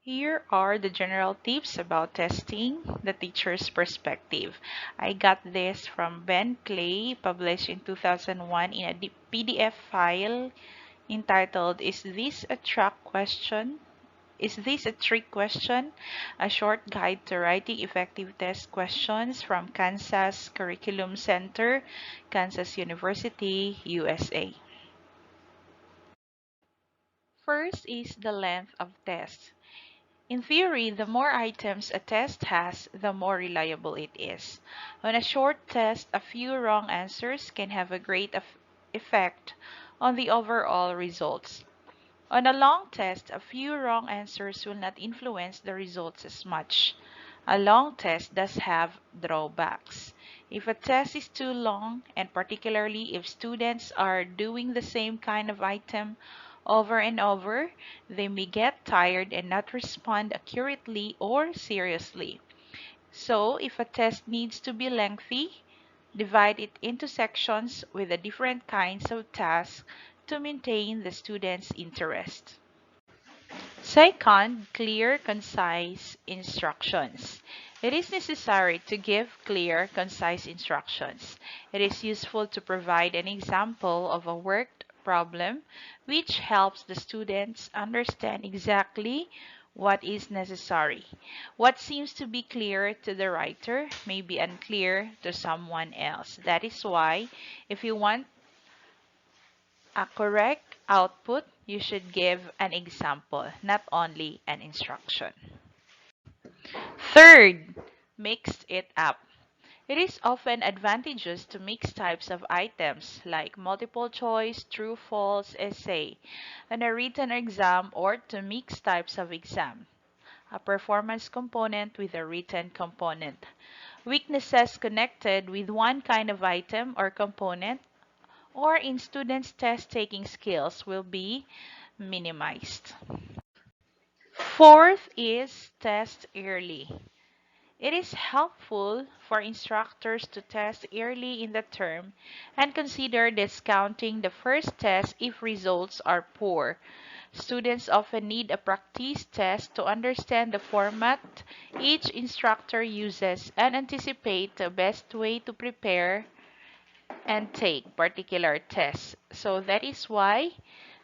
Here are the general tips about testing the teacher's perspective. I got this from Ben Clay, published in 2001 in a PDF file entitled, Is this a Track Question? Is this a trick question? A short guide to writing effective test questions from Kansas Curriculum Center, Kansas University, USA. First is the length of test. In theory, the more items a test has, the more reliable it is. On a short test, a few wrong answers can have a great effect on the overall results. On a long test, a few wrong answers will not influence the results as much. A long test does have drawbacks. If a test is too long, and particularly if students are doing the same kind of item over and over, they may get tired and not respond accurately or seriously. So, if a test needs to be lengthy, divide it into sections with the different kinds of tasks to maintain the student's interest. Second, clear, concise instructions. It is necessary to give clear, concise instructions. It is useful to provide an example of a worked problem which helps the students understand exactly what is necessary. What seems to be clear to the writer may be unclear to someone else. That is why, if you want a correct output, you should give an example, not only an instruction. Third, mix it up. It is often advantageous to mix types of items like multiple choice, true, false, essay, and a written exam, or to mix types of exam, a performance component with a written component. Weaknesses connected with one kind of item or component or in students' test-taking skills will be minimized. Fourth is test early. It is helpful for instructors to test early in the term and consider discounting the first test if results are poor. Students often need a practice test to understand the format each instructor uses and anticipate the best way to prepare and take particular tests. So that is why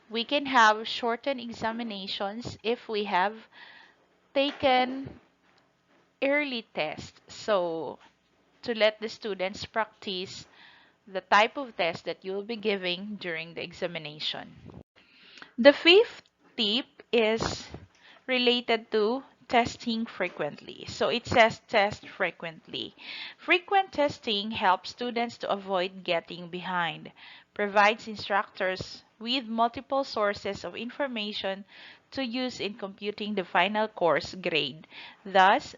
we can have shortened examinations if we have taken early tests. So to let the students practice the type of test that you'll be giving during the examination. The fifth tip is related to testing frequently. So it says test frequently. Frequent testing helps students to avoid getting behind, provides instructors with multiple sources of information to use in computing the final course grade, thus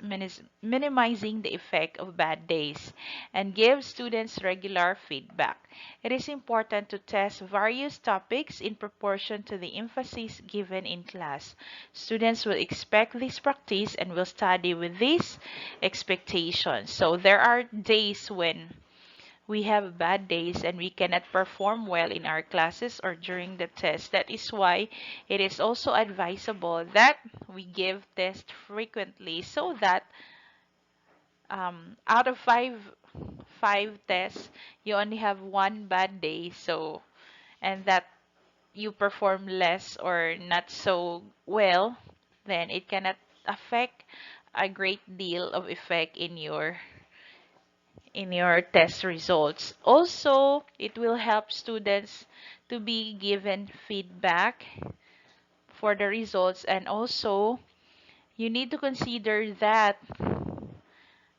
minimizing the effect of bad days, and gives students regular feedback. It is important to test various topics in proportion to the emphasis given in class. Students will expect this practice and will study with these expectations. So there are days when we have bad days and we cannot perform well in our classes or during the test. That is why it is also advisable that we give tests frequently so that out of five tests, you only have one bad day. So, and that you perform less or not so well, then it cannot affect a great deal of effect in your test results. Also, it will help students to be given feedback for the results, and also you need to consider that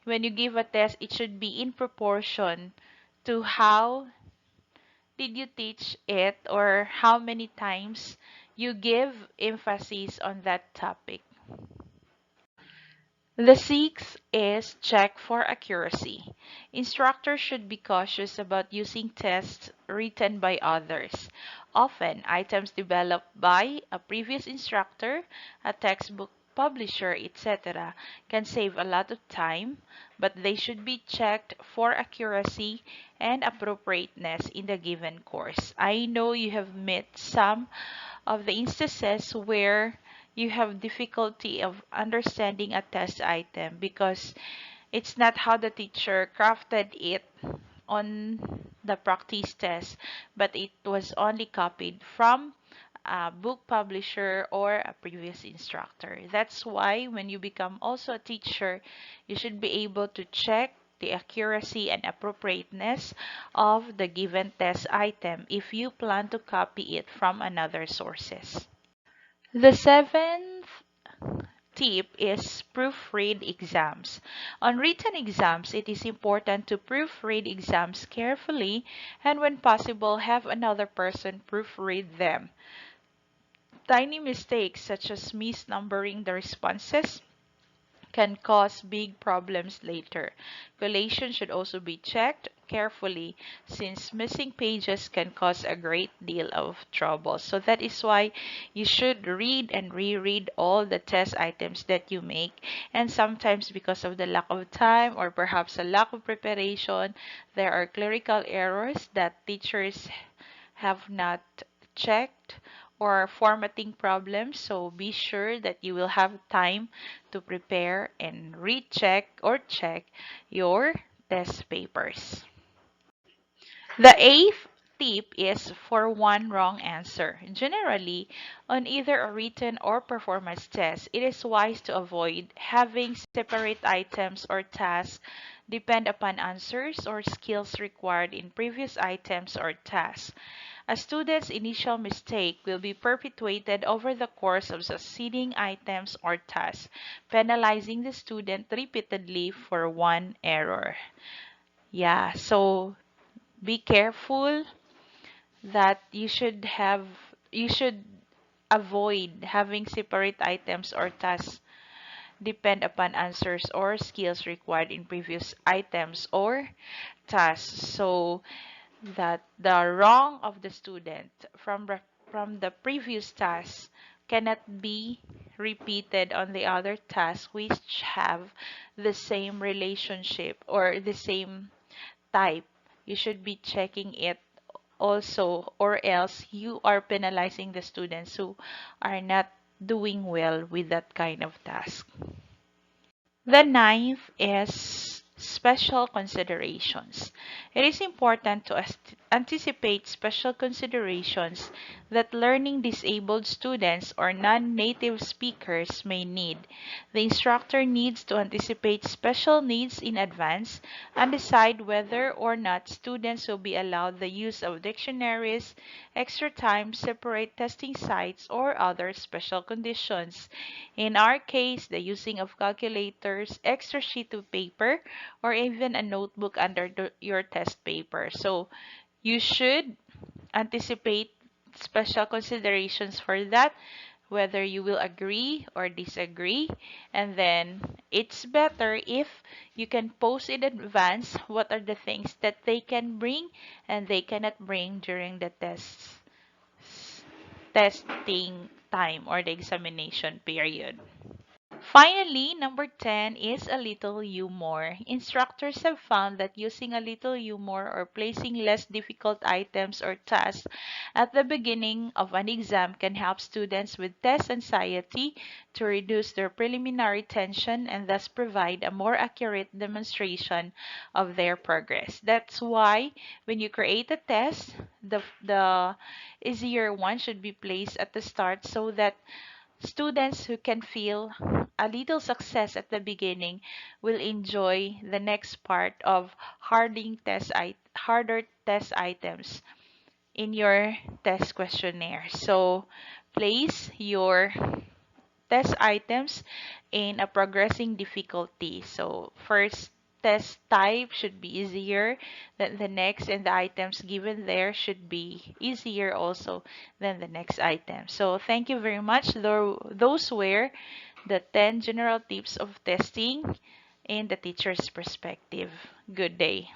when you give a test, it should be in proportion to how did you teach it or how many times you give emphasis on that topic. The sixth is check for accuracy. Instructors should be cautious about using tests written by others. Often, items developed by a previous instructor, a textbook publisher, etc., can save a lot of time, but they should be checked for accuracy and appropriateness in the given course. I know you have met some of the instances where you have difficulty of understanding a test item because it's not how the teacher crafted it on the practice test, but it was only copied from a book publisher or a previous instructor. That's why when you become also a teacher, you should be able to check the accuracy and appropriateness of the given test item if you plan to copy it from another sources. The seventh tip is proofread exams. On written exams, it is important to proofread exams carefully and when possible have another person proofread them. Tiny mistakes such as misnumbering the responses can cause big problems later. Collation should also be checked carefully since missing pages can cause a great deal of trouble. So that is why you should read and reread all the test items that you make. And sometimes because of the lack of time or perhaps a lack of preparation, there are clerical errors that teachers have not checked or formatting problems. So be sure that you will have time to prepare and recheck or check your test papers. The eighth tip is for one wrong answer. Generally, on either a written or performance test, it is wise to avoid having separate items or tasks depend upon answers or skills required in previous items or tasks. A student's initial mistake will be perpetuated over the course of succeeding items or tasks, penalizing the student repeatedly for one error. Yeah, so be careful that you should avoid having separate items or tasks depend upon answers or skills required in previous items or tasks. So that the wrong of the student from the previous task cannot be repeated on the other tasks which have the same relationship or the same type. You should be checking it also, or else you are penalizing the students who are not doing well with that kind of task. The ninth is special considerations. It is important to anticipate special considerations that learning disabled students or non-native speakers may need. The instructor needs to anticipate special needs in advance and decide whether or not students will be allowed the use of dictionaries, extra time, separate testing sites, or other special conditions. In our case, the using of calculators, extra sheet of paper, or even a notebook under your test paper. So you should anticipate special considerations for that, whether you will agree or disagree. And then it's better if you can post in advance what are the things that they can bring and they cannot bring during the testing time or the examination period. Finally, number 10 is a little humor. Instructors have found that using a little humor or placing less difficult items or tasks at the beginning of an exam can help students with test anxiety to reduce their preliminary tension and thus provide a more accurate demonstration of their progress. That's why when you create a test, the easier one should be placed at the start so that students who can feel a little success at the beginning will enjoy the next part of harder test items in your test questionnaire. So place your test items in a progressing difficulty. So first test type should be easier than the next, and the items given there should be easier also than the next item. So thank you very much. Those were the 10 general tips of testing in the teacher's perspective. Good day.